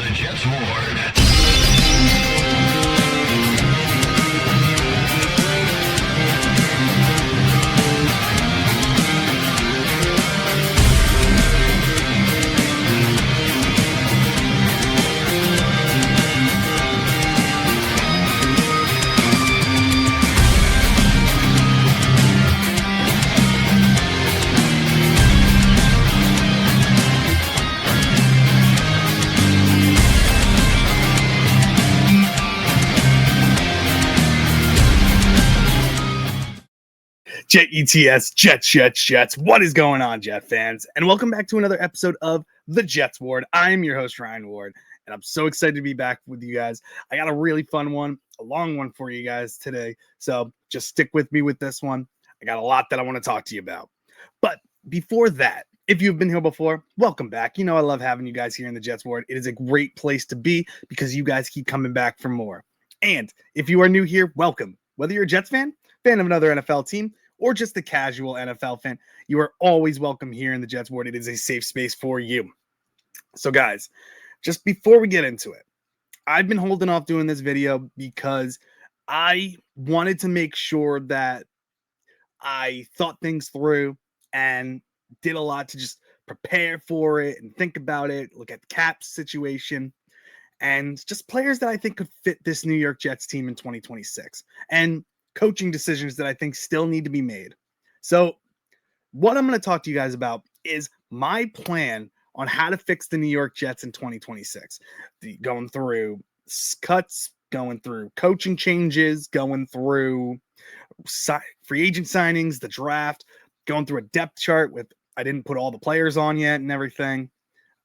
the Jets Ward. Jets. What is going on, Jet fans? And welcome back to another episode of the Jets Ward. I'm your host, Ryan Ward, and I'm so excited to be back with you guys. I got a really fun one, a long one for you guys today. So just stick with me with this one. I got a lot that I want to talk to you about. But before that, if you've been here before, welcome back. You know, I love having you guys here in the Jets Ward. It is a great place to be because you guys keep coming back for more. And if you are new here, welcome. Whether you're a Jets fan of another NFL team, or just a casual NFL fan, you are always welcome here in the Jets Ward. It is a safe space for you. So guys, just before we get into it, I've been holding off doing this video because I wanted to make sure that I thought things through and did a lot to just prepare for it and think about it, look at the cap situation, and just players that I think could fit this New York Jets team in 2026. And coaching decisions that I think still need to be made. So what I'm going to talk to you guys about is my plan on how to fix the New York Jets in 2026. Going through cuts, going through coaching changes, going through free agent signings, the draft, going through a depth chart with, I didn't put all the players on yet and everything,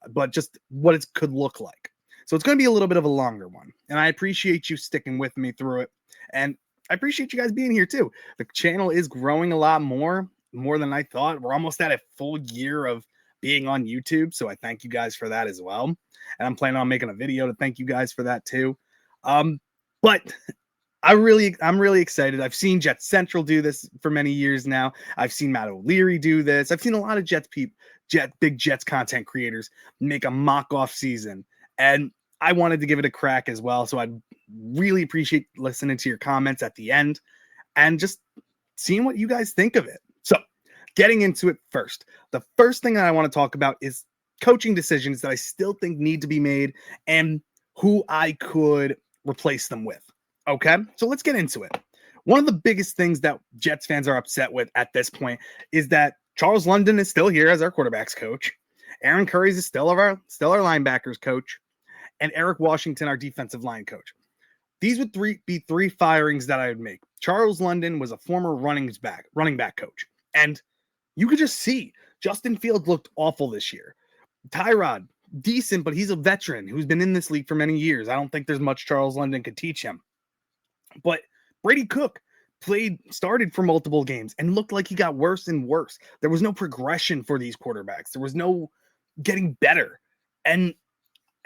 but just what it could look like. So it's going to be a little bit of a longer one. And I appreciate you sticking with me through it. And I appreciate you guys being here too. The channel is growing a lot more than I thought. We're almost at a full year of being on YouTube, so I thank you guys for that as well. And I'm planning on making a video to thank you guys for that too. But I'm really excited. I've seen Jets Central do this for many years now. I've seen Matt O'Leary do this. I've seen a lot of big Jets content creators make a mock Offseason, and I wanted to give it a crack as well. So I'd really appreciate listening to your comments at the end and just seeing what you guys think of it. So getting into it first, the first thing that I want to talk about is coaching decisions that I still think need to be made and who I could replace them with. Okay, so let's get into it. One of the biggest things that Jets fans are upset with at this point is that Charles London is still here as our quarterback's coach. Aaron Curry is still our linebackers coach. And Eric Washington, our defensive line coach. These would be three firings that I would make. Charles London was a former running back coach. And you could just see Justin Fields looked awful this year. Tyrod, decent, but he's a veteran who's been in this league for many years. I don't think there's much Charles London could teach him. But Brady Cook started for multiple games and looked like he got worse and worse. There was no progression for these quarterbacks. There was no getting better. And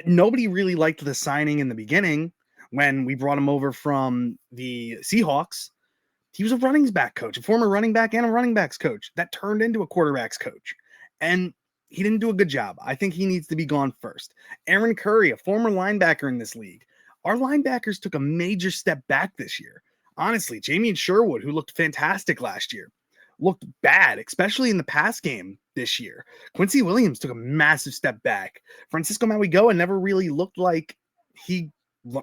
nobody really liked the signing in the beginning when we brought him over from the Seahawks. He was a running back coach, a former running back and a running backs coach that turned into a quarterback's coach. And he didn't do a good job. I think he needs to be gone first. Aaron Curry, a former linebacker in this league. Our linebackers took a major step back this year. Honestly, Jamie and Sherwood, who looked fantastic last year, looked bad, especially in the pass game this year. Quincy Williams took a massive step back. Francisco Mauigoa never really looked like he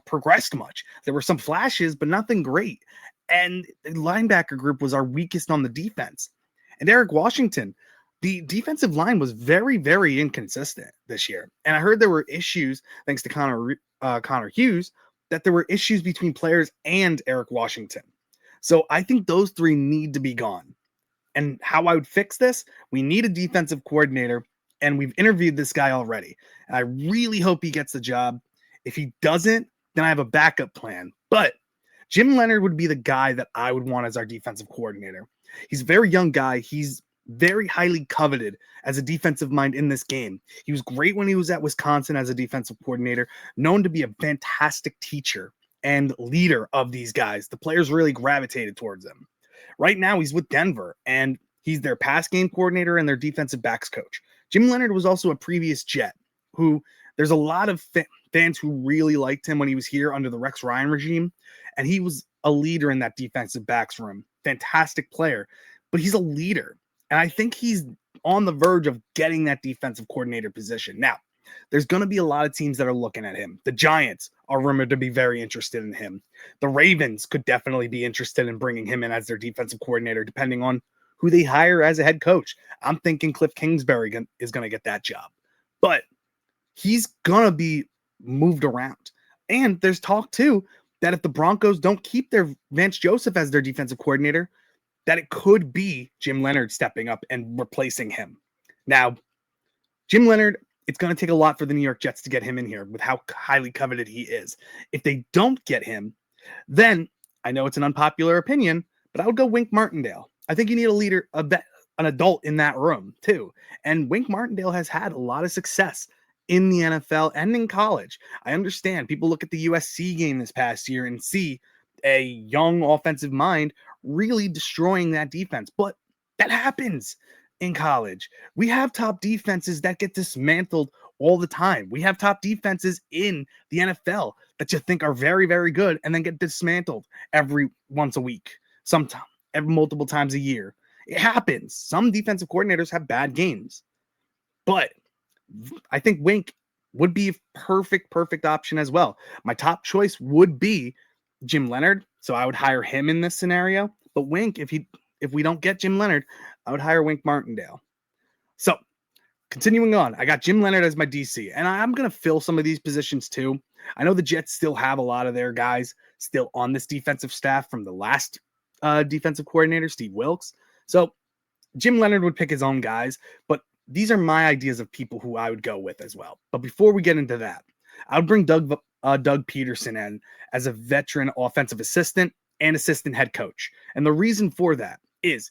progressed much. There were some flashes, but nothing great. And the linebacker group was our weakest on the defense. And Eric Washington, the defensive line was very, very inconsistent this year. And I heard there were issues, thanks to Connor Hughes, that there were issues between players and Eric Washington. So I think those three need to be gone. And how I would fix this, we need a defensive coordinator, and we've interviewed this guy already. And I really hope he gets the job. If he doesn't, then I have a backup plan. But Jim Leonhard would be the guy that I would want as our defensive coordinator. He's a very young guy. He's very highly coveted as a defensive mind in this game. He was great when he was at Wisconsin as a defensive coordinator, known to be a fantastic teacher and leader of these guys. The players really gravitated towards him. Right now, he's with Denver, and he's their pass game coordinator and their defensive backs coach. Jim Leonhard was also a previous Jet, who there's a lot of fans who really liked him when he was here under the Rex Ryan regime. And he was a leader in that defensive backs room. Fantastic player, but he's a leader. And I think he's on the verge of getting that defensive coordinator position. Now, there's going to be a lot of teams that are looking at him. The Giants are rumored to be very interested in him. The Ravens could definitely be interested in bringing him in as their defensive coordinator, depending on who they hire as a head coach. I'm thinking Cliff Kingsbury is going to get that job. But he's going to be moved around. And there's talk, too, that if the Broncos don't keep their Vance Joseph as their defensive coordinator, that it could be Jim Leonhard stepping up and replacing him. Now, Jim Leonhard, it's going to take a lot for the New York Jets to get him in here with how highly coveted he is. If they don't get him, then I know it's an unpopular opinion, but I would go Wink Martindale. I think you need a leader, an adult in that room too. And Wink Martindale has had a lot of success in the NFL and in college. I understand people look at the USC game this past year and see a young offensive mind really destroying that defense, but that happens in college. We have top defenses that get dismantled all the time. We have top defenses in the NFL that you think are very, very good and then get dismantled every once a week, sometimes multiple times a year. It happens. Some defensive coordinators have bad games, but I think Wink would be a perfect option as well. My top choice would be Jim Leonhard, so I would hire him in this scenario. But Wink, if we don't get Jim Leonhard, I would hire Wink Martindale. So, continuing on, I got Jim Leonhard as my DC, and I'm going to fill some of these positions too. I know the Jets still have a lot of their guys still on this defensive staff from the last defensive coordinator, Steve Wilkes. So, Jim Leonhard would pick his own guys, but these are my ideas of people who I would go with as well. But before we get into that, I would bring Doug Peterson in as a veteran offensive assistant and assistant head coach. And the reason for that is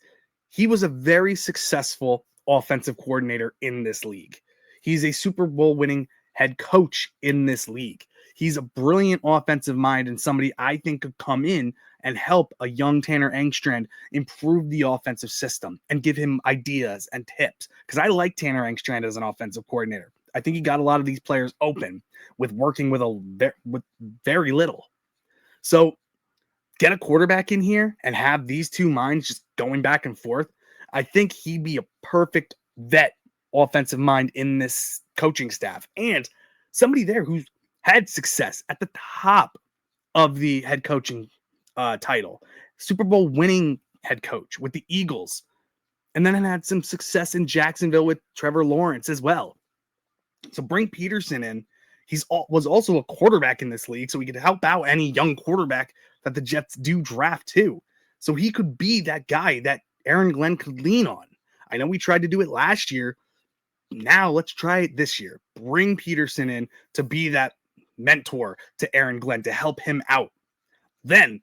he was a very successful offensive coordinator in this league. He's a Super Bowl winning head coach in this league. He's a brilliant offensive mind and somebody I think could come in and help a young Tanner Engstrand improve the offensive system and give him ideas and tips. Because I like Tanner Engstrand as an offensive coordinator. I think he got a lot of these players open with working with very little. So get a quarterback in here and have these two minds just going back and forth. I think he'd be a perfect vet offensive mind in this coaching staff and somebody there who's had success at the top of the head coaching title, Super Bowl winning head coach with the Eagles, and then had some success in Jacksonville with Trevor Lawrence as well. So bring Peterson in. Was also a quarterback in this league, so he could help out any young quarterback that the Jets do draft too. So he could be that guy that Aaron Glenn could lean on. I know we tried to do it last year. Now let's try it this year. Bring Peterson in to be that mentor to Aaron Glenn to help him out. Then,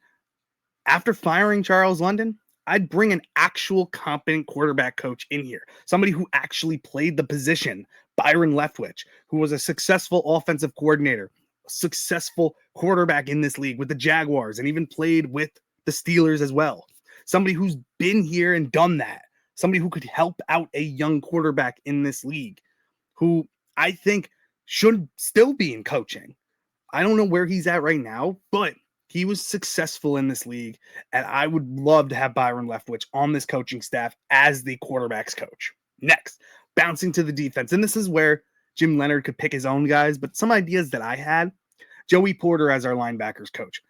after firing Charles London, I'd bring an actual competent quarterback coach in here. Somebody who actually played the position. Byron Leftwich, who was a successful offensive coordinator, a successful quarterback in this league with the Jaguars, and even played with the Steelers as well. Somebody who's been here and done that. Somebody who could help out a young quarterback in this league, who I think should still be in coaching. I don't know where he's at right now, but he was successful in this league, and I would love to have Byron Leftwich on this coaching staff as the quarterback's coach. Next, bouncing to the defense, and this is where Jim Leonhard could pick his own guys, but some ideas that I had, Joey Porter as our linebackers coach.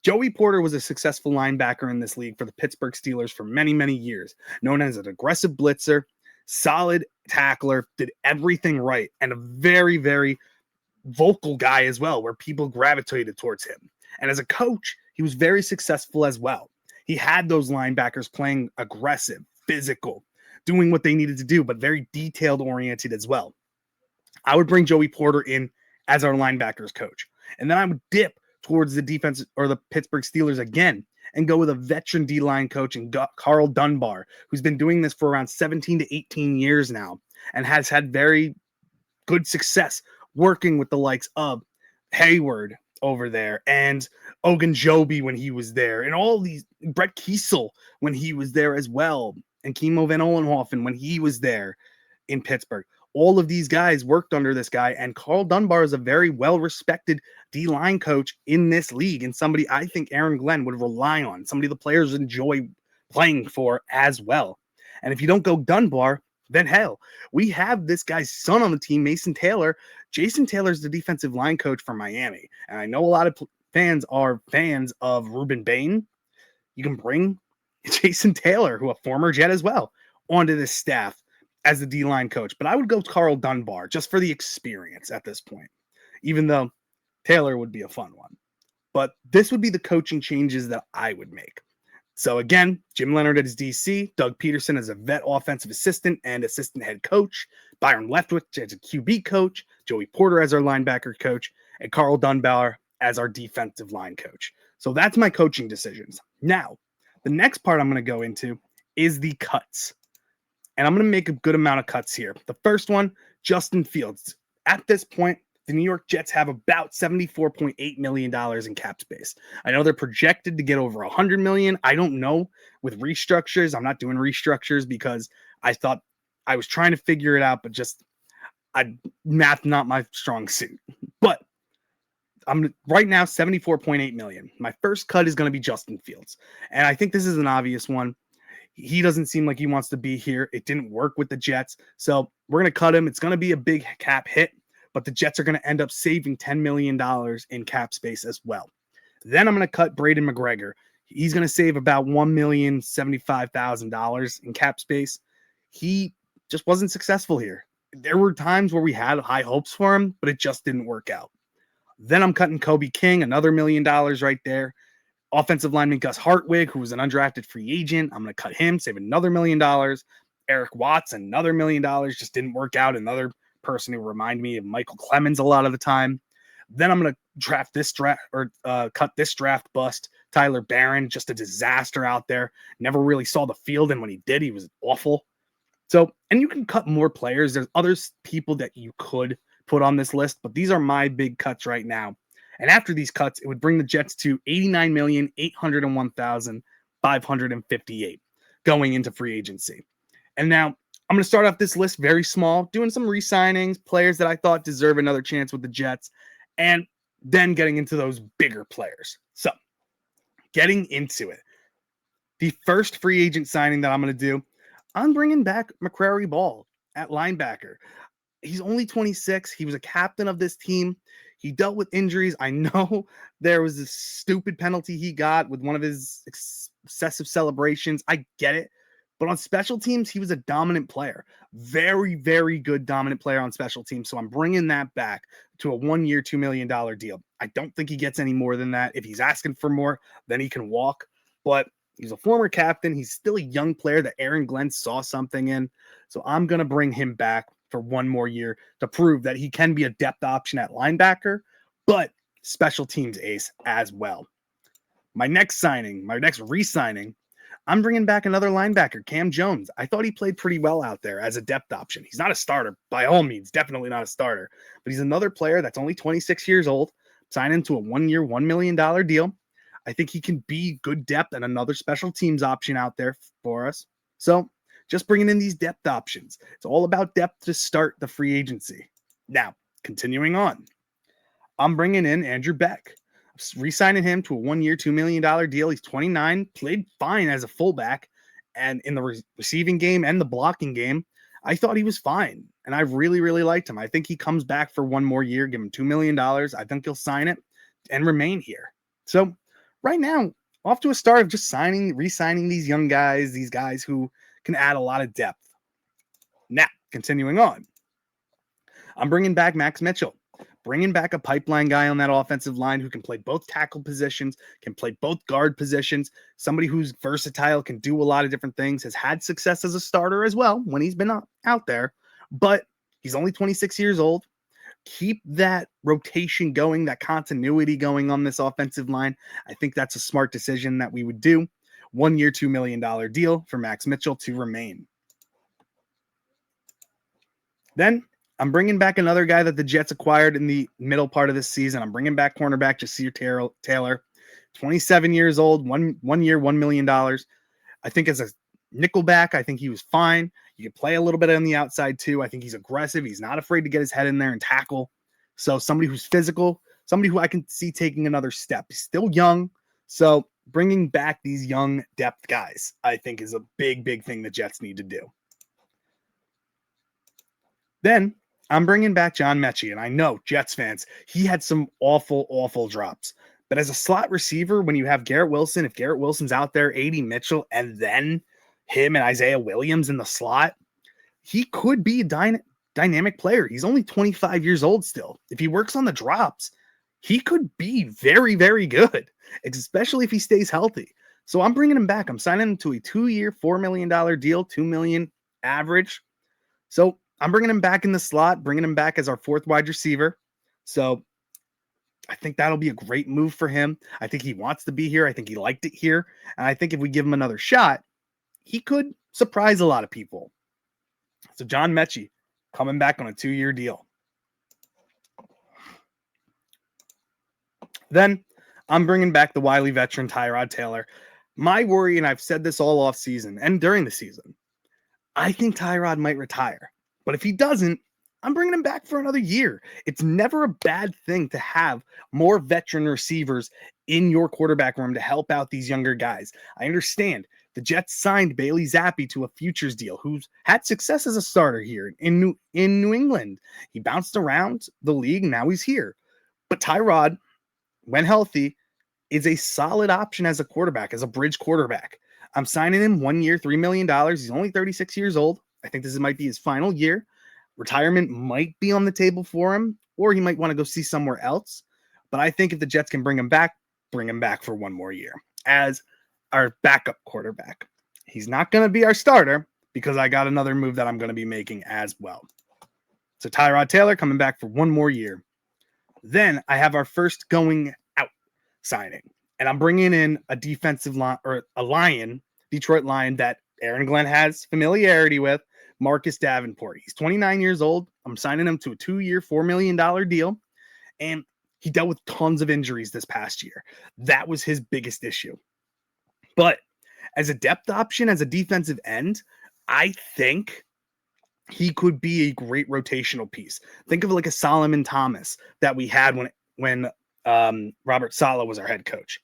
Joey Porter was a successful linebacker in this league for the Pittsburgh Steelers for many, many years, known as an aggressive blitzer, solid tackler, did everything right, and a very, very vocal guy as well, where people gravitated towards him. And as a coach, he was very successful as well. He had those linebackers playing aggressive, physical, doing what they needed to do, but very detailed oriented as well. I would bring Joey Porter in as our linebackers coach. And then I would dip towards the defense or the Pittsburgh Steelers again and go with a veteran D-line coach and Carl Dunbar, who's been doing this for around 17 to 18 years now and has had very good success working with the likes of Hayward over there and Ogunjobi when he was there and all these, Brett Kiesel when he was there as well, and Kimo Van Olenhoffen when he was there in Pittsburgh. All of these guys worked under this guy, and Carl Dunbar is a very well-respected D-line coach in this league, and somebody I think Aaron Glenn would rely on, somebody the players enjoy playing for as well. And if you don't go Dunbar, then hell, we have this guy's son on the team, Mason Taylor. Jason Taylor's the defensive line coach for Miami, and I know a lot of fans are fans of Ruben Bain. You can bring Jason Taylor, who a former Jet as well, onto this staff as the D-line coach. But I would go Carl Dunbar just for the experience at this point, even though Taylor would be a fun one. But this would be the coaching changes that I would make. So again, Jim Leonard as DC, Doug Peterson as a vet offensive assistant and assistant head coach, Byron Leftwich as a QB coach, Joey Porter as our linebacker coach, and Carl Dunbar as our defensive line coach. So that's my coaching decisions. Now, the next part I'm going to go into is the cuts. And I'm going to make a good amount of cuts here. The first one, Justin Fields. At this point, the New York Jets have about $74.8 million in cap space. I know they're projected to get over $100 million. I don't know with restructures. I'm not doing restructures because I thought I was trying to figure it out, but just math not my strong suit. But I'm right now $74.8 million. My first cut is going to be Justin Fields. And I think this is an obvious one. He doesn't seem like he wants to be here. It didn't work with the Jets. So we're going to cut him. It's going to be a big cap hit, but the Jets are going to end up saving $10 million in cap space as well. Then I'm going to cut Braden McGregor. He's going to save about $1,075,000 in cap space. He just wasn't successful here. There were times where we had high hopes for him, but it just didn't work out. Then I'm cutting Kobe King, another $1 million right there. Offensive lineman Gus Hartwig, who was an undrafted free agent. I'm going to cut him, save another $1 million. Eric Watts, another $1 million. Just didn't work out. Another person who reminded me of Michael Clemens a lot of the time. Then I'm going to cut this draft bust. Tyler Barron, just a disaster out there. Never really saw the field, and when he did, he was awful. So, and you can cut more players. There's other people that you could put on this list, but these are my big cuts right now. And after these cuts, it would bring the Jets to $89,801,558 going into free agency. And now I'm going to start off this list very small, doing some re-signings, players that I thought deserve another chance with the Jets, and then getting into those bigger players. So getting into it, the first free agent signing that I'm going to do, I'm bringing back McCrary Ball at linebacker. He's only 26. He was a captain of this team. He dealt with injuries. I know there was this stupid penalty he got with one of his excessive celebrations. I get it. But on special teams, he was a dominant player. Very, very good dominant player on special teams. So I'm bringing that back to a 1-year, $2 million deal. I don't think he gets any more than that. If he's asking for more, then he can walk. But he's a former captain. He's still a young player that Aaron Glenn saw something in. So I'm going to bring him back for 1 more year to prove that he can be a depth option at linebacker, but special teams ace as well. My next re-signing, I'm bringing back another linebacker, Cam Jones. I thought he played pretty well out there as a depth option. He's not a starter by all means, definitely not a starter, but he's another player that's only 26 years old, signed into a 1-year, $1 million deal. I think he can be good depth and another special teams option out there for us. So just bringing in these depth options. It's all about depth to start the free agency. Now, continuing on, I'm bringing in Andrew Beck. Re-signing him to a 1-year, $2 million deal. He's 29, played fine as a fullback, and in the receiving game and the blocking game, I thought he was fine, and I really, really liked him. I think he comes back for 1 more year, give him $2 million. I think he'll sign it and remain here. So right now, off to a start of just re-signing these young guys, these guys who can add a lot of depth. Now, continuing on, I'm bringing back Max Mitchell, bringing back a pipeline guy on that offensive line who can play both tackle positions, can play both guard positions, somebody who's versatile, can do a lot of different things, has had success as a starter as well when he's been out there, but he's only 26 years old. Keep that rotation going, that continuity going on this offensive line. I think that's a smart decision that we would do. 1-year, $2 million deal for Max Mitchell to remain. Then I'm bringing back another guy that the Jets acquired in the middle part of this season. I'm bringing back cornerback Jasir Taylor, 27 years old, 1 year, $1 million. I think as a nickelback, I think he was fine. He could play a little bit on the outside too. I think he's aggressive. He's not afraid to get his head in there and tackle. So somebody who's physical, somebody who I can see taking another step. He's still young. So bringing back these young depth guys, I think, is a big, big thing the Jets need to do. Then I'm bringing back John Mechie, and I know, Jets fans, he had some awful, awful drops. But as a slot receiver, when you have Garrett Wilson, if Garrett Wilson's out there, A.D. Mitchell, and then him and Isaiah Williams in the slot, he could be a dynamic player. He's only 25 years old still. If he works on the drops, he could be very, very good, especially if he stays healthy. So I'm bringing him back. I'm signing him to a 2-year, $4 million deal, $2 million average. So I'm bringing him back in the slot, bringing him back as our 4th wide receiver. So I think that'll be a great move for him. I think he wants to be here. I think he liked it here. And I think if we give him another shot, he could surprise a lot of people. So John Mechie coming back on a 2-year deal. Then I'm bringing back the wily veteran Tyrod Taylor. My worry, and I've said this all off season and during the season, I think Tyrod might retire. But if he doesn't, I'm bringing him back for another year. It's never a bad thing to have more veteran receivers in your quarterback room to help out these younger guys. I understand the Jets signed Bailey Zappi to a futures deal, who's had success as a starter here in New England. He bounced around the league, and now he's here. But Tyrod, when healthy, is a solid option as a quarterback, as a bridge quarterback. I'm signing him 1 year, $3 million. He's only 36 years old. I think this might be his final year. Retirement might be on the table for him, or he might want to go see somewhere else. But I think if the Jets can bring him back for 1 more year as our backup quarterback. He's not going to be our starter because I got another move that I'm going to be making as well. So Tyrod Taylor coming back for 1 more year. Then I have our first going out signing, and I'm bringing in a defensive line, or a Lion, Detroit Lion, that Aaron Glenn has familiarity with, Marcus Davenport. He's 29 years old. I'm signing him to a 2-year, $4 million deal, and he dealt with tons of injuries this past year. That was his biggest issue. But as a depth option, as a defensive end, I think he could be a great rotational piece. Think of it like a Solomon Thomas that we had when Robert Saleh was our head coach.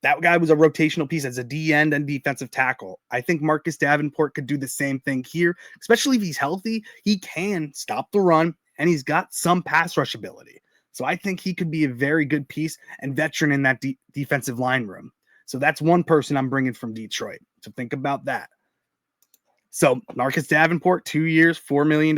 That guy was a rotational piece as a D end and defensive tackle. I think Marcus Davenport could do the same thing here, especially if he's healthy. He can stop the run, and he's got some pass rush ability. So I think he could be a very good piece and veteran in that defensive line room. So that's one person I'm bringing from Detroit. So think about that. So Marcus Davenport, 2 years, $4 million.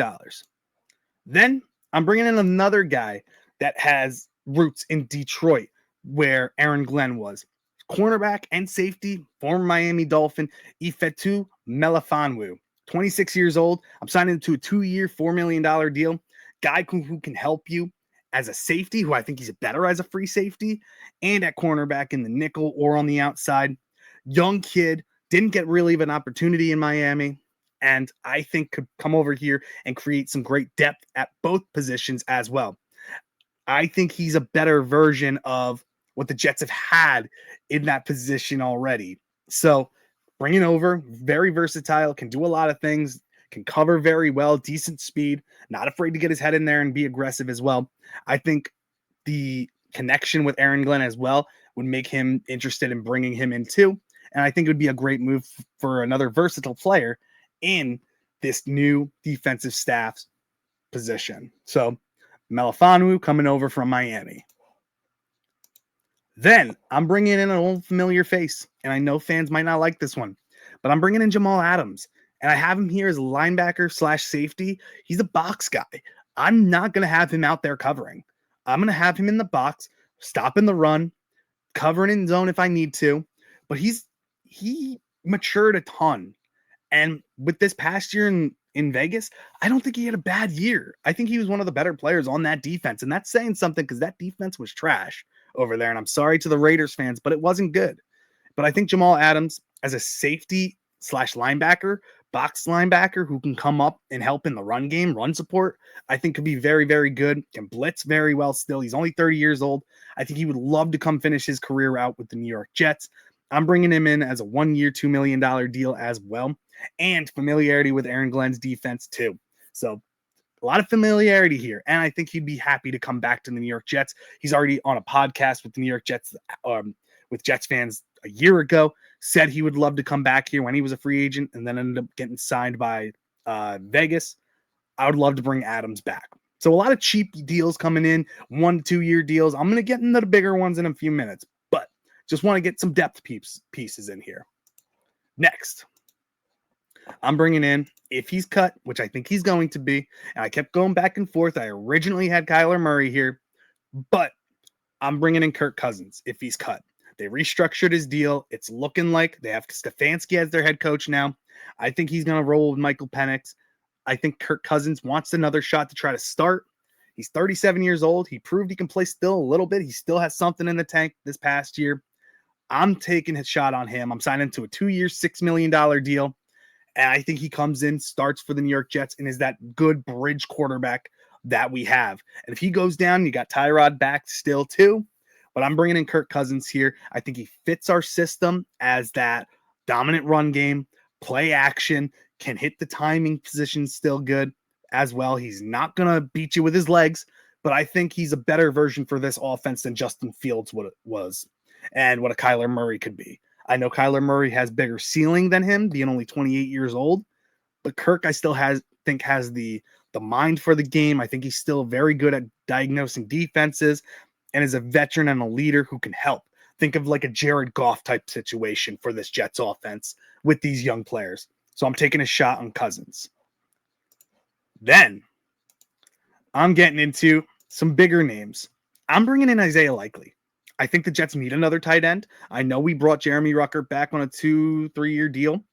Then I'm bringing in another guy that has roots in Detroit, where Aaron Glenn was. Cornerback and safety, former Miami Dolphin, Ifeatu Melifonwu, 26 years old. I'm signing him to a 2-year, $4 million deal. Guy who can help you as a safety, who I think he's better as a free safety, and at cornerback in the nickel or on the outside. Young kid, didn't get really of an opportunity in Miami, and I think could come over here and create some great depth at both positions as well. I think he's a better version of what the Jets have had in that position already. So bringing over, very versatile, can do a lot of things, can cover very well, decent speed, not afraid to get his head in there and be aggressive as well. I think the connection with Aaron Glenn as well would make him interested in bringing him in too. And I think it would be a great move for another versatile player in this new defensive staff's position. So Melifonwu coming over from Miami. Then I'm bringing in an old familiar face, and I know fans might not like this one, but I'm bringing in Jamal Adams, and I have him here as linebacker / safety. He's a box guy. I'm not going to have him out there covering. I'm going to have him in the box, stopping the run, covering in zone if I need to, but he matured a ton. And with this past year in Vegas, I don't think he had a bad year. I think he was one of the better players on that defense, and that's saying something because that defense was trash over there. And I'm sorry to the Raiders fans, but it wasn't good. But I think Jamal Adams as a safety / linebacker, box linebacker who can come up and help in the run game, run support, I think could be very, very good. Can blitz very well still. He's only 30 years old. I think he would love to come finish his career out with the New York Jets. I'm bringing him in as a 1-year, $2 million deal as well. and familiarity with Aaron Glenn's defense too. So a lot of familiarity here, and I think he'd be happy to come back to the New York Jets. He's already on a podcast with the New York Jets, with Jets fans a year ago, said he would love to come back here when he was a free agent, and then ended up getting signed by Vegas. I would love to bring Adams back. So a lot of cheap deals coming in, 1 to 2 year deals. I'm going to get into the bigger ones in a few minutes, but just want to get some depth pieces in here. Next, I'm bringing in, if he's cut, which I think he's going to be, and I kept going back and forth. I originally had Kyler Murray here, but I'm bringing in Kirk Cousins if he's cut. They restructured his deal. It's looking like they have Stefanski as their head coach now. I think he's going to roll with Michael Penix. I think Kirk Cousins wants another shot to try to start. He's 37 years old. He proved he can play still a little bit. He still has something in the tank this past year. I'm taking a shot on him. I'm signing to a 2-year, $6 million deal. And I think he comes in, starts for the New York Jets, and is that good bridge quarterback that we have. And if he goes down, you got Tyrod back still too. But I'm bringing in Kirk Cousins here. I think he fits our system as that dominant run game, play action, can hit the timing position still good as well. He's not going to beat you with his legs, but I think he's a better version for this offense than Justin Fields was and what a Kyler Murray could be. I know Kyler Murray has bigger ceiling than him, being only 28 years old, but Kirk I still think has the mind for the game. I think he's still very good at diagnosing defenses and is a veteran and a leader who can help. Think of like a Jared Goff type situation for this Jets offense with these young players. So I'm taking a shot on Cousins. Then I'm getting into some bigger names. I'm bringing in Isaiah Likely. I think the Jets need another tight end. I know we brought Jeremy Ruckert back on a 2-3 year deal,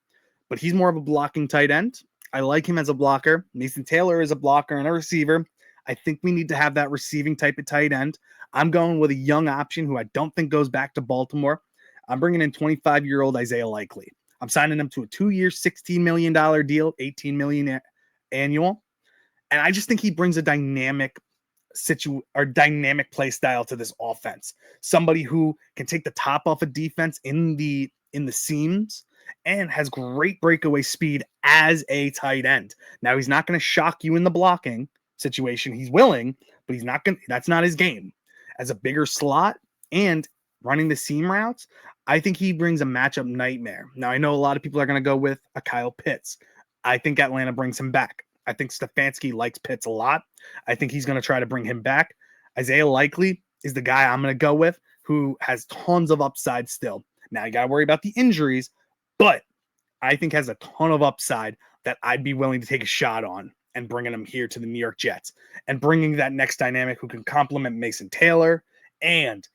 but he's more of a blocking tight end. I like him as a blocker. Mason Taylor is a blocker and a receiver. I think we need to have that receiving type of tight end. I'm going with a young option who I don't think goes back to Baltimore. I'm bringing in 25-year-old Isaiah Likely. I'm signing him to a 2-year, $16 million deal, $18 million annual. And I just think he brings a dynamic play style to this offense. Somebody who can take the top off a defense in the seams and has great breakaway speed as a tight end. Now he's not going to shock you in the blocking situation. He's willing, but he's not going. That's not his game. As a bigger slot and running the seam routes, I think he brings a matchup nightmare. Now I know a lot of people are going to go with a Kyle Pitts. I think Atlanta brings him back. I think Stefanski likes Pitts a lot. I think he's going to try to bring him back. Isaiah Likely is the guy I'm going to go with, who has tons of upside still. Now you got to worry about the injuries, but I think has a ton of upside that I'd be willing to take a shot on and bringing him here to the New York Jets and bringing that next dynamic who can complement Mason Taylor and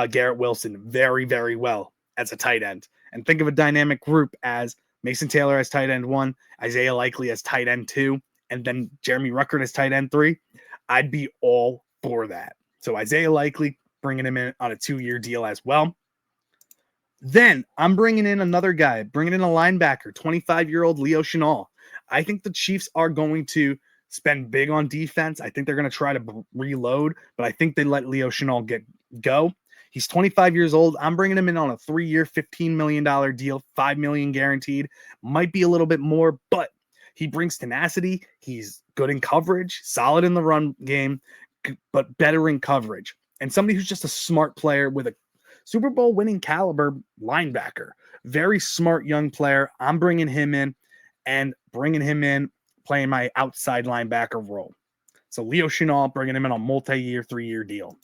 Garrett Wilson very, very well as a tight end. And think of a dynamic group as Mason Taylor as tight end 1, Isaiah Likely as tight end 2, and then Jeremy Ruckert as tight end 3. I'd be all for that. So Isaiah Likely, bringing him in on a 2-year deal as well. Then I'm bringing in another guy, bringing in a linebacker, 25-year-old Leo Chenal. I think the Chiefs are going to spend big on defense. I think they're going to try to reload, but I think they let Leo Chenal go. He's 25 years old. I'm bringing him in on a 3-year, $15 million deal, $5 million guaranteed. Might be a little bit more, but he brings tenacity. He's good in coverage, solid in the run game, but better in coverage. And somebody who's just a smart player with a Super Bowl winning caliber linebacker. Very smart young player. I'm bringing him in playing my outside linebacker role. So Leo Chenal, bringing him in on a multi-year, 3-year deal.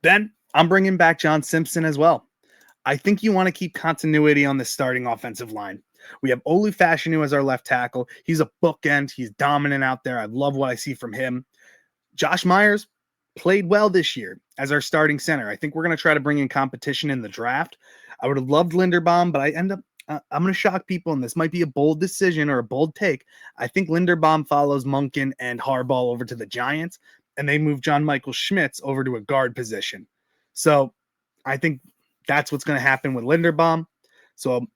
Then I'm bringing back John Simpson as well. I think you want to keep continuity on the starting offensive line. We have Olu Fashanu as our left tackle. He's a bookend. He's dominant out there. I love what I see from him. Josh Myers played well this year as our starting center. I think we're going to try to bring in competition in the draft. I would have loved Linderbaum, but I'm going to shock people, and this might be a bold decision or a bold take. I think Linderbaum follows Monken and Harbaugh over to the Giants, and they move John Michael Schmitz over to a guard position. So I think that's what's going to happen with Linderbaum. So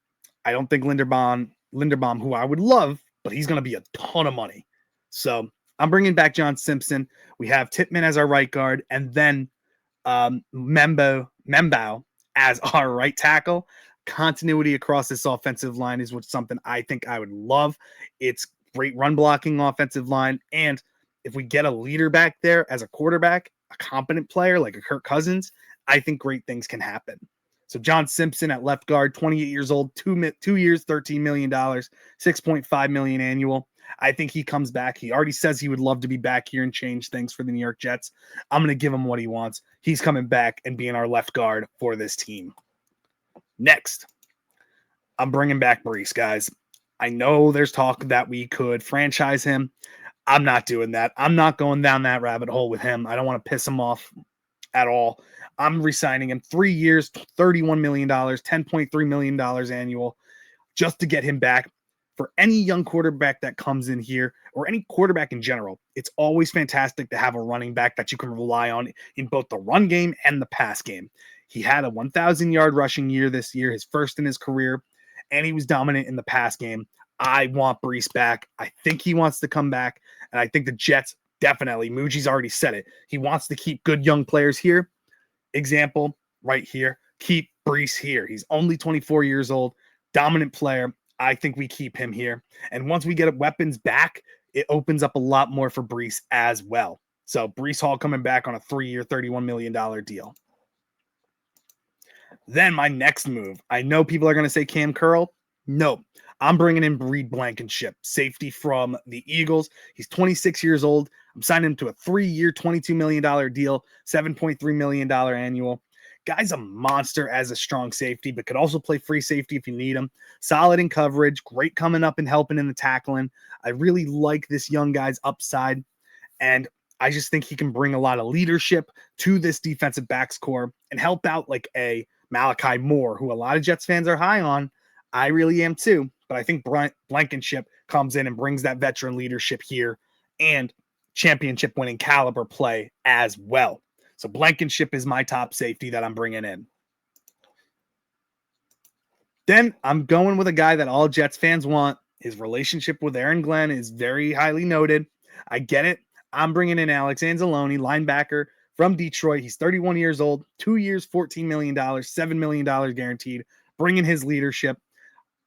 I don't think Linderbaum, who I would love, but he's going to be a ton of money. So I'm bringing back John Simpson. We have Tippmann as our right guard, and then Membao as our right tackle. continuity across this offensive line is something I think I would love. It's great run blocking offensive line. And if we get a leader back there as a quarterback, a competent player like a Kirk Cousins, I think great things can happen. So John Simpson at left guard, 28 years old, 2 years, $13 million, $6.5 million annual. I think he comes back. He already says he would love to be back here and change things for the New York Jets. I'm going to give him what he wants. He's coming back and being our left guard for this team. Next, I'm bringing back Breece, guys. I know there's talk that we could franchise him. I'm not doing that. I'm not going down that rabbit hole with him. I don't want to piss him off at all. I'm re-signing him 3 years, $31 million, $10.3 million annual, just to get him back. For any young quarterback that comes in here, or any quarterback in general, it's always fantastic to have a running back that you can rely on in both the run game and the pass game. He had a 1,000-yard rushing year this year, his first in his career, and he was dominant in the pass game. I want Breece back. I think he wants to come back, and I think the Jets definitely, Muji's already said it, he wants to keep good young players here. Example, right here, keep Breece here. He's only 24 years old, dominant player. I think we keep him here. And once we get weapons back, it opens up a lot more for Breece as well. So Breece Hall coming back on a 3-year, $31 million deal. Then my next move. I know people are going to say Cam Curl. No, I'm bringing in Reed Blankenship, safety from the Eagles. He's 26 years old. I'm signing him to a 3-year, $22 million deal, $7.3 million annual. Guy's a monster as a strong safety, but could also play free safety if you need him. Solid in coverage, great coming up and helping in the tackling. I really like this young guy's upside, and I just think he can bring a lot of leadership to this defensive backs core and help out like a Malachi Moore, who a lot of Jets fans are high on. I really am too, but I think Blankenship comes in and brings that veteran leadership here and championship winning caliber play as well. So Blankenship is my top safety that I'm bringing in. Then I'm going with a guy that all Jets fans want. His relationship with Aaron Glenn is very highly noted. I get it. I'm bringing in Alex Anzalone, linebacker from Detroit. He's 31 years old, 2 years, $14 million, $7 million guaranteed, bringing his leadership.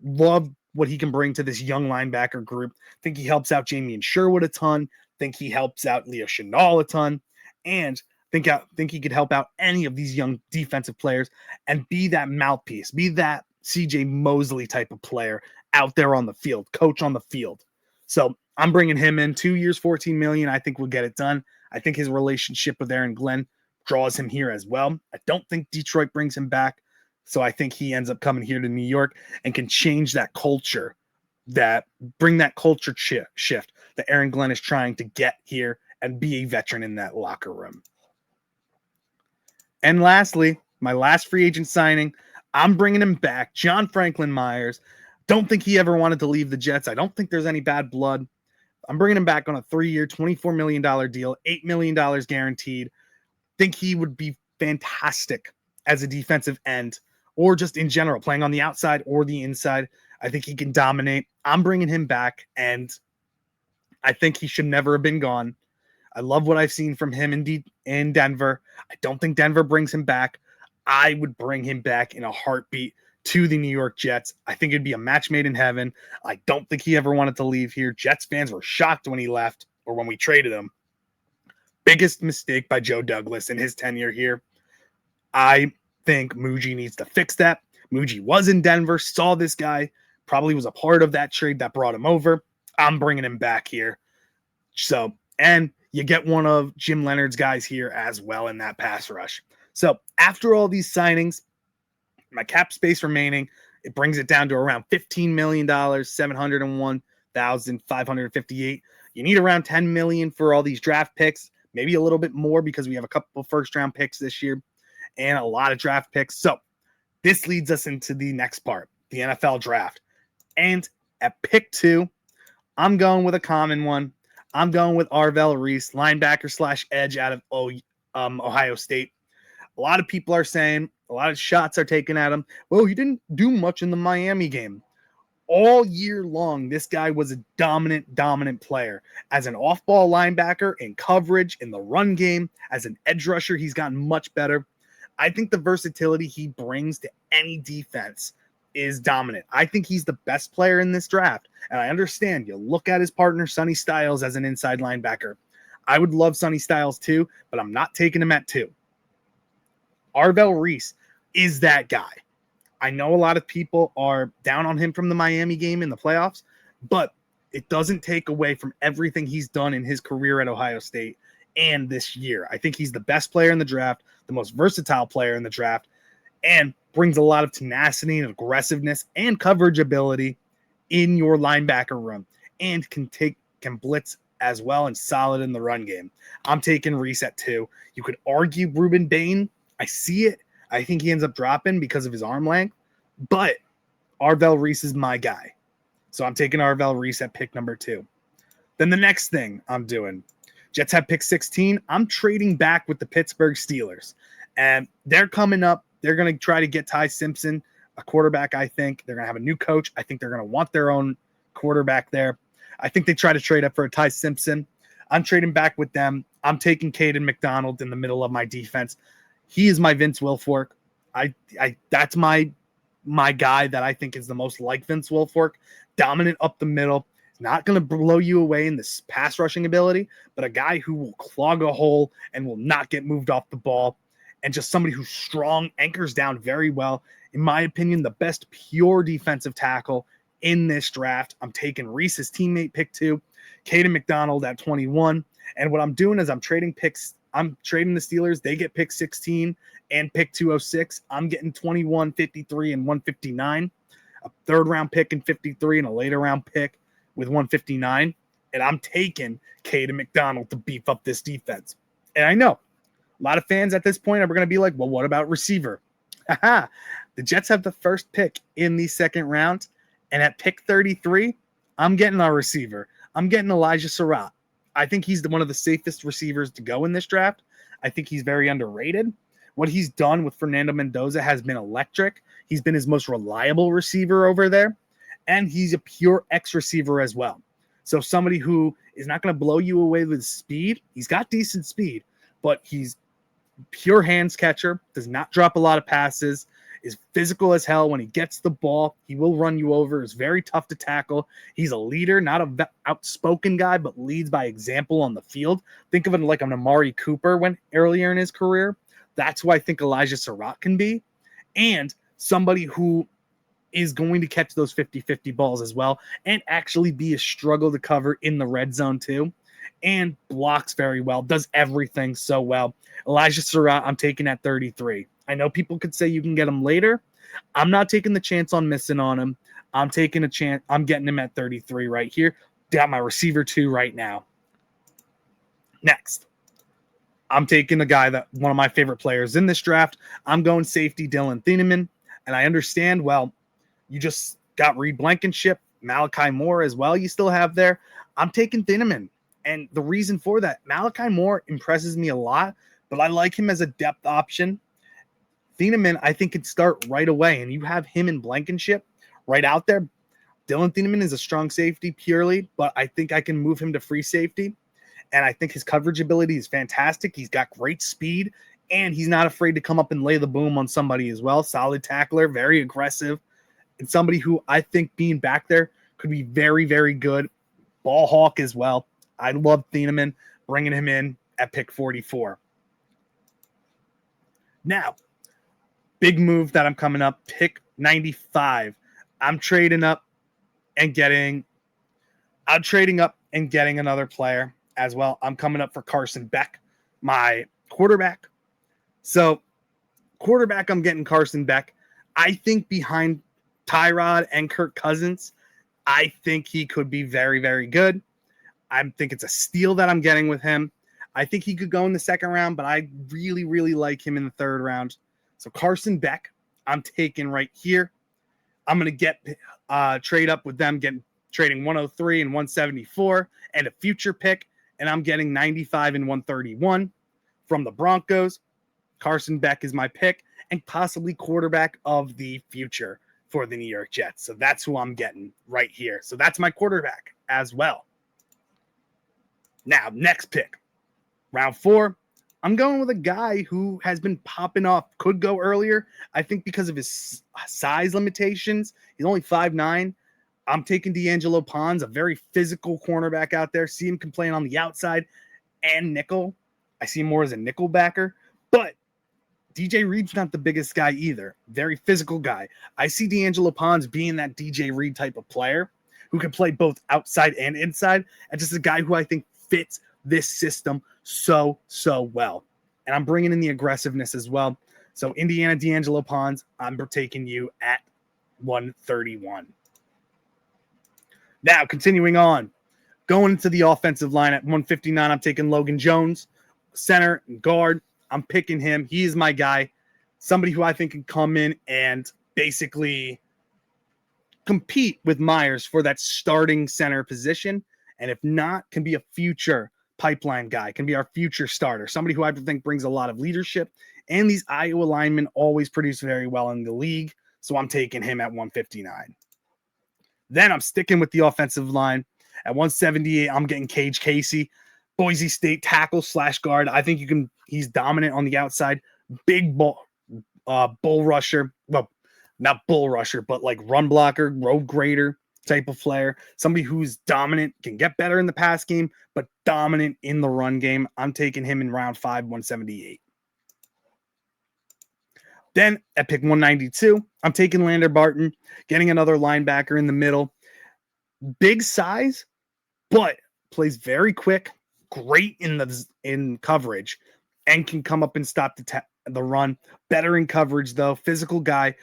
Love what he can bring to this young linebacker group. Think he helps out Jamie and Sherwood a ton. Think he helps out Leo Chenal a ton. And think he could help out any of these young defensive players and be that mouthpiece, be that CJ Mosley type of player out there on the field, coach on the field. So I'm bringing him in 2 years, $14 million. I think we'll get it done. I think his relationship with Aaron Glenn draws him here as well. I don't think Detroit brings him back. So I think he ends up coming here to New York and can change that culture, bring that culture shift that Aaron Glenn is trying to get here and be a veteran in that locker room. And lastly, my last free agent signing, I'm bringing him back, John Franklin Myers. Don't think he ever wanted to leave the Jets. I don't think there's any bad blood. I'm bringing him back on a 3-year, $24 million deal, $8 million guaranteed. Think he would be fantastic as a defensive end or just in general, playing on the outside or the inside. I think he can dominate. I'm bringing him back, and I think he should never have been gone. I love what I've seen from him in Denver. I don't think Denver brings him back. I would bring him back in a heartbeat to the New York Jets. I think it'd be a match made in heaven. I don't think he ever wanted to leave here. Jets fans were shocked when he left or when we traded him. Biggest mistake by Joe Douglas in his tenure here. I think Muji needs to fix that. Muji was in Denver, saw this guy, probably was a part of that trade that brought him over. I'm bringing him back here. So, and you get one of Jim Leonard's guys here as well in that pass rush. So after all these signings, my cap space remaining, it brings it down to around $15 million, $701,558. You need around $10 million for all these draft picks, maybe a little bit more because we have a couple of first-round picks this year and a lot of draft picks. So this leads us into the next part, the NFL draft. And at pick 2, I'm going with a common one. I'm going with Arvell Reese, linebacker / edge out of Ohio State. A lot of people are saying, a lot of shots are taken at him. Well, he didn't do much in the Miami game. All year long, this guy was a dominant player. As an off-ball linebacker, in coverage, in the run game, as an edge rusher, he's gotten much better. I think the versatility he brings to any defense is dominant. I think he's the best player in this draft. And I understand you look at his partner, Sonny Styles, as an inside linebacker. I would love Sonny Styles too, but I'm not taking him at 2. Arvell Reese is that guy. I know a lot of people are down on him from the Miami game in the playoffs, but it doesn't take away from everything he's done in his career at Ohio State and this year. I think he's the best player in the draft, the most versatile player in the draft, and brings a lot of tenacity and aggressiveness and coverage ability in your linebacker room, and can blitz as well and solid in the run game. I'm taking Reese at 2. You could argue Ruben Bain. I see it. I think he ends up dropping because of his arm length, but Arvell Reese is my guy. So I'm taking Arvell Reese at pick number 2. Then the next thing I'm doing, Jets have pick 16. I'm trading back with the Pittsburgh Steelers, and they're coming up. They're going to try to get Ty Simpson, a quarterback, I think. They're going to have a new coach. I think they're going to want their own quarterback there. I think they try to trade up for a Ty Simpson. I'm trading back with them. I'm taking Caden McDonald in the middle of my defense. He is my Vince Wilfork. That's my guy that I think is the most like Vince Wilfork. Dominant up the middle. Not going to blow you away in this pass rushing ability, but a guy who will clog a hole and will not get moved off the ball. And just somebody who's strong, anchors down very well. In my opinion, the best pure defensive tackle in this draft. I'm taking Reese's teammate pick 2, Caden McDonald at 21. And what I'm doing is I'm trading picks. I'm trading the Steelers. They get pick 16 and pick 206. I'm getting 21, 53, and 159. A third round pick in 53 and a later round pick with 159. And I'm taking Caden McDonald to beef up this defense. And I know a lot of fans at this point are going to be like, well, what about receiver? The Jets have the first pick in the second round. And at pick 33, I'm getting our receiver. I'm getting Elijah Surratt. I think he's one of the safest receivers to go in this draft. I think he's very underrated. What he's done with Fernando Mendoza has been electric. He's been his most reliable receiver over there. And he's a pure X receiver as well. So somebody who is not going to blow you away with speed. He's got decent speed, but he's pure hands catcher, does not drop a lot of passes, is physical as hell. When he gets the ball, he will run you over. Is very tough to tackle. He's a leader, not an outspoken guy, but leads by example on the field. Think of it like an Amari Cooper went earlier in his career. That's who I think Elijah Surratt can be. And somebody who is going to catch those 50-50 balls as well and actually be a struggle to cover in the red zone too. And blocks very well, does everything so well. Elijah Surratt, I'm taking at 33. I know people could say you can get him later. I'm not taking the chance on missing on him. I'm taking a chance. I'm getting him at 33 right here. Got my receiver 2 right now. Next, I'm taking a guy that one of my favorite players in this draft. I'm going safety Dylan Thieneman. And I understand, well, you just got Reed Blankenship, Malachi Moore as well. You still have there. I'm taking Thieneman. And the reason for that, Malachi Moore impresses me a lot, but I like him as a depth option. Thieneman, I think, could start right away, and you have him and Blankenship right out there. Dylan Thieneman is a strong safety purely, but I think I can move him to free safety, and I think his coverage ability is fantastic. He's got great speed, and he's not afraid to come up and lay the boom on somebody as well. Solid tackler, very aggressive, and somebody who I think being back there could be very, very good. Ball hawk as well. I love Thieneman, bringing him in at pick 44. Now, big move that I'm coming up, pick 95. I'm trading up and getting another player as well. I'm coming up for Carson Beck, my quarterback. So, quarterback, I'm getting Carson Beck. I think behind Tyrod and Kirk Cousins, I think he could be very, very good. I think it's a steal that I'm getting with him. I think he could go in the second round, but I really, really like him in the third round. So Carson Beck, I'm taking right here. I'm going to get trade up with them, trading 103 and 174 and a future pick, and I'm getting 95 and 131 from the Broncos. Carson Beck is my pick and possibly quarterback of the future for the New York Jets. So that's who I'm getting right here. So that's my quarterback as well. Now, next pick, round 4, I'm going with a guy who has been popping off, could go earlier. I think because of his size limitations, he's only 5'9". I'm taking D'Angelo Pons, a very physical cornerback out there. See him can play on the outside and nickel. I see him more as a nickel backer, but DJ Reed's not the biggest guy either. Very physical guy. I see D'Angelo Pons being that DJ Reed type of player who can play both outside and inside, and just a guy who I think fits this system so well. And I'm bringing in the aggressiveness as well. So Indiana D'Angelo Pons, I'm taking you at 131. Now, continuing on, going into the offensive line at 159, I'm taking Logan Jones, center and guard. I'm picking him. He is my guy. Somebody who I think can come in and basically compete with Myers for that starting center position. And if not, can be a future pipeline guy, can be our future starter. Somebody who I think brings a lot of leadership. And these Iowa linemen always produce very well in the league. So I'm taking him at 159. Then I'm sticking with the offensive line. At 178, I'm getting Cage Casey, Boise State tackle / guard. I think he's dominant on the outside. Big bull rusher. Well, not bull rusher, but like run blocker, road grader type of player. Somebody who's dominant, can get better in the pass game, but dominant in the run game. I'm taking him in round 5, 178. Then at pick 192, I'm taking Lander Barton, getting another linebacker in the middle. Big size, but plays very quick, great in coverage, and can come up and stop the run. Better in coverage, though. Physical guy,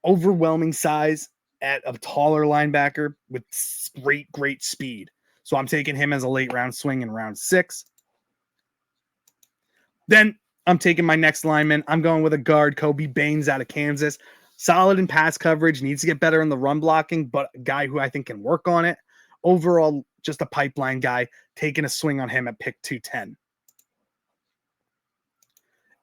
overwhelming size at a taller linebacker with great speed. So I'm taking him as a late round swing in round 6. Then I'm taking my next lineman. I'm going with a guard, Kobe Baines out of Kansas. Solid in pass coverage, needs to get better in the run blocking, but a guy who I think can work on it. Overall, just a pipeline guy, taking a swing on him at pick 210.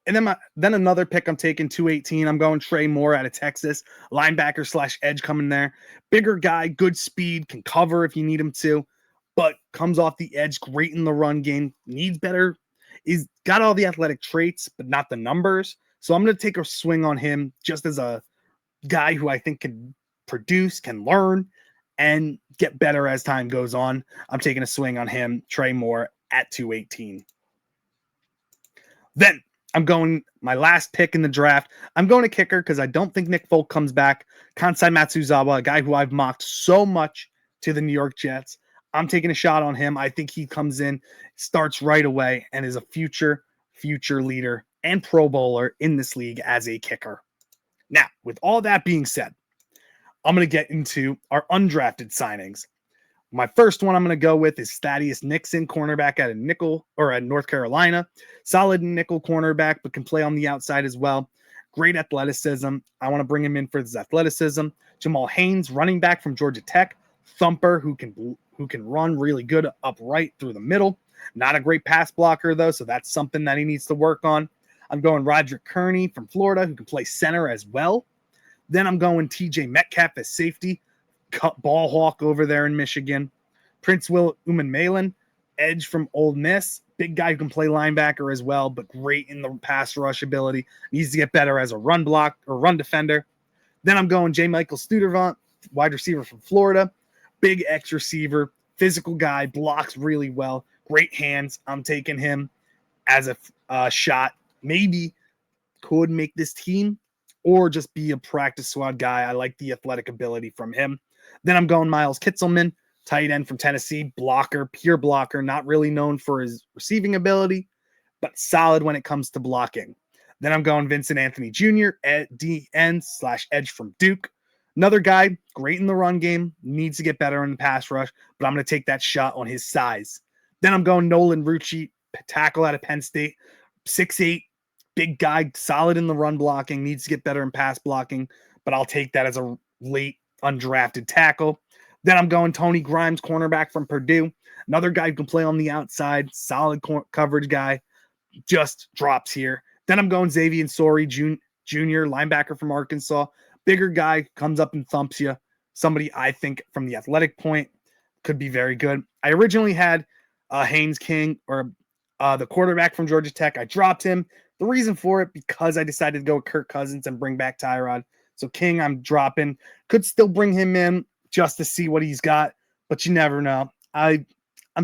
And then another pick I'm taking, 218. I'm going Trey Moore out of Texas, linebacker / edge coming there. Bigger guy, good speed, can cover if you need him to, but comes off the edge, great in the run game, needs better. He's got all the athletic traits, but not the numbers. So I'm going to take a swing on him just as a guy who I think can produce, can learn, and get better as time goes on. I'm taking a swing on him, Trey Moore, at 218. Then I'm going my last pick in the draft. I'm going to kicker because I don't think Nick Folk comes back. Kansai Matsuzawa, a guy who I've mocked so much to the New York Jets. I'm taking a shot on him. I think he comes in, starts right away, and is a future leader and Pro Bowler in this league as a kicker. Now, with all that being said, I'm going to get into our undrafted signings. My first one I'm going to go with is Thaddeus Nixon, cornerback at North Carolina. Solid nickel cornerback, but can play on the outside as well. Great athleticism. I want to bring him in for his athleticism. Jamal Haynes, running back from Georgia Tech. Thumper, who can run really good upright through the middle. Not a great pass blocker, though, so that's something that he needs to work on. I'm going Roderick Kearney from Florida, who can play center as well. Then I'm going TJ Metcalf as safety. Ball hawk over there in Michigan. Prince Will Umanmielen, edge from Ole Miss. Big guy who can play linebacker as well, but great in the pass rush ability. Needs to get better as a run defender. Then I'm going J. Michael Stuyvesant, wide receiver from Florida. Big X receiver, physical guy, blocks really well, great hands. I'm taking him as a shot. Maybe could make this team or just be a practice squad guy. I like the athletic ability from him. Then I'm going Miles Kitzelman, tight end from Tennessee, blocker, pure blocker, not really known for his receiving ability, but solid when it comes to blocking. Then I'm going Vincent Anthony Jr., at DN/edge from Duke. Another guy, great in the run game, needs to get better in the pass rush, but I'm going to take that shot on his size. Then I'm going Nolan Rucci, tackle out of Penn State, 6'8", big guy, solid in the run blocking, needs to get better in pass blocking, but I'll take that as a late undrafted tackle. Then I'm going Tony Grimes, cornerback from Purdue. Another guy who can play on the outside, solid coverage guy, just drops here. Then I'm going Xavier Sori, Jr., linebacker from Arkansas. Bigger guy, comes up and thumps you. Somebody I think from the athletic point could be very good. I originally had Haynes King or The quarterback from Georgia Tech, I dropped him. The reason for it, because I decided to go with Kirk Cousins and bring back Tyrod. So King, I'm dropping. Could still bring him in just to see what he's got, but you never know. I'm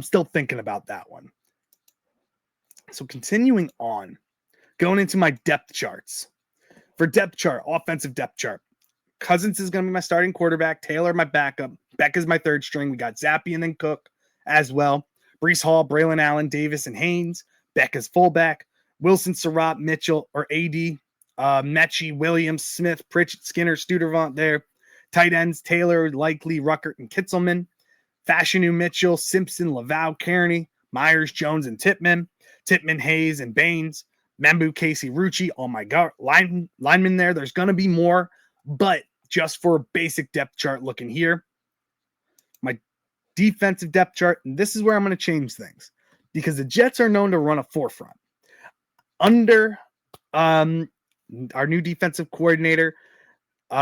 still thinking about that one. So continuing on, going into my depth charts. For depth chart, offensive depth chart, Cousins is going to be my starting quarterback. Taylor, my backup. Beck is my third string. We got Zappe and then Cook as well. Brees Hall, Braylon Allen, Davis, and Haynes. Beck is fullback. Wilson, Surratt, Mitchell, or AD. Mechie, Williams, Smith, Pritchett, Skinner, Studevant there. Tight ends, Taylor, Likely, Ruckert, and Kitzelman. Fashanu, Mitchell, Simpson, Laval, Kearney, Myers, Jones, and Tippmann. Tippmann, Hayes, and Baines. Membu, Casey, Rucci. Oh my God, linemen there. There's going to be more, but just for a basic depth chart looking here, my defensive depth chart, and this is where I'm going to change things because the Jets are known to run a forefront. Under our new defensive coordinator,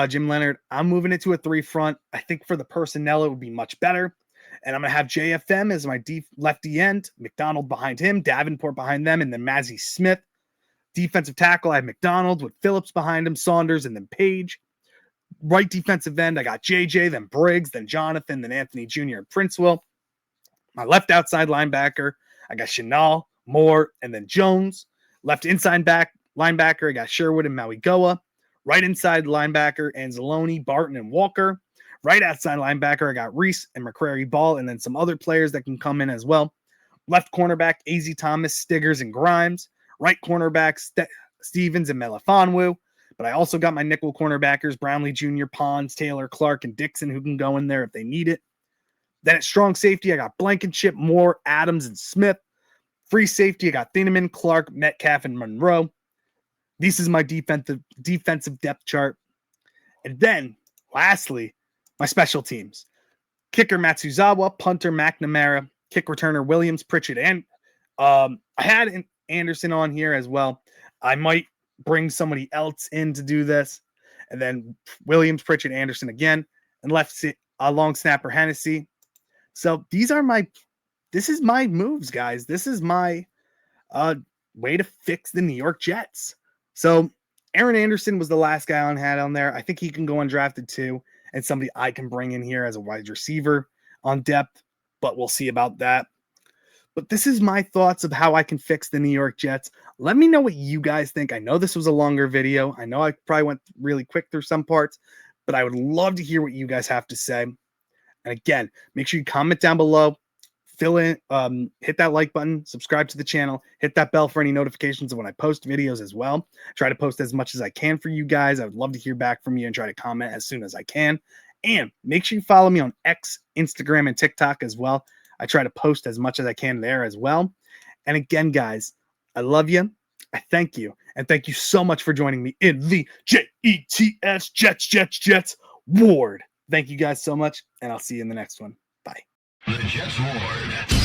Jim Leonard, I'm moving it to a 3 front. I think for the personnel, it would be much better. And I'm going to have JFM as my lefty end, McDonald behind him, Davenport behind them, and then Mazzie Smith. Defensive tackle, I have McDonald with Phillips behind him, Saunders, and then Page. Right defensive end, I got JJ, then Briggs, then Jonathan, then Anthony Jr. and Princewell. My left outside linebacker, I got Chenal, Moore, and then Jones. Left inside linebacker, I got Sherwood and Mauigoa. Right inside linebacker, Anzalone, Barton, and Walker. Right outside linebacker, I got Reese and McCrary Ball, and then some other players that can come in as well. Left cornerback, AZ Thomas, Stiggers, and Grimes. Right cornerback, Stevens and Melifonwu. But I also got my nickel cornerbackers, Brownlee Jr., Pons, Taylor, Clark, and Dixon, who can go in there if they need it. Then at strong safety, I got Blankenship, Moore, Adams, and Smith. Free safety, I got Thieneman, Clark, Metcalf, and Monroe. This is my defensive depth chart. And then, lastly, my special teams. Kicker, Matsuzawa. Punter, McNamara. Kick returner, Williams, Pritchett, and I had Anderson on here as well. I might bring somebody else in to do this. And then Williams, Pritchett, Anderson again. And left long snapper, Hennessy. So this is my moves, guys. This is my way to fix the New York Jets. So Aaron Anderson was the last guy I had on there. I think he can go undrafted too. And somebody I can bring in here as a wide receiver on depth. But we'll see about that. But this is my thoughts of how I can fix the New York Jets. Let me know what you guys think. I know this was a longer video. I know I probably went really quick through some parts, but I would love to hear what you guys have to say. And again, make sure you comment down below, fill in, hit that like button, subscribe to the channel, hit that bell for any notifications of when I post videos as well. Try to post as much as I can for you guys. I would love to hear back from you and try to comment as soon as I can. And make sure you follow me on X, Instagram, and TikTok as well. I try to post as much as I can there as well. And again, guys, I love you. I thank you. And thank you so much for joining me in the JETS Jets Ward. Thank you guys so much. And I'll see you in the next one. Bye. The Jets Ward.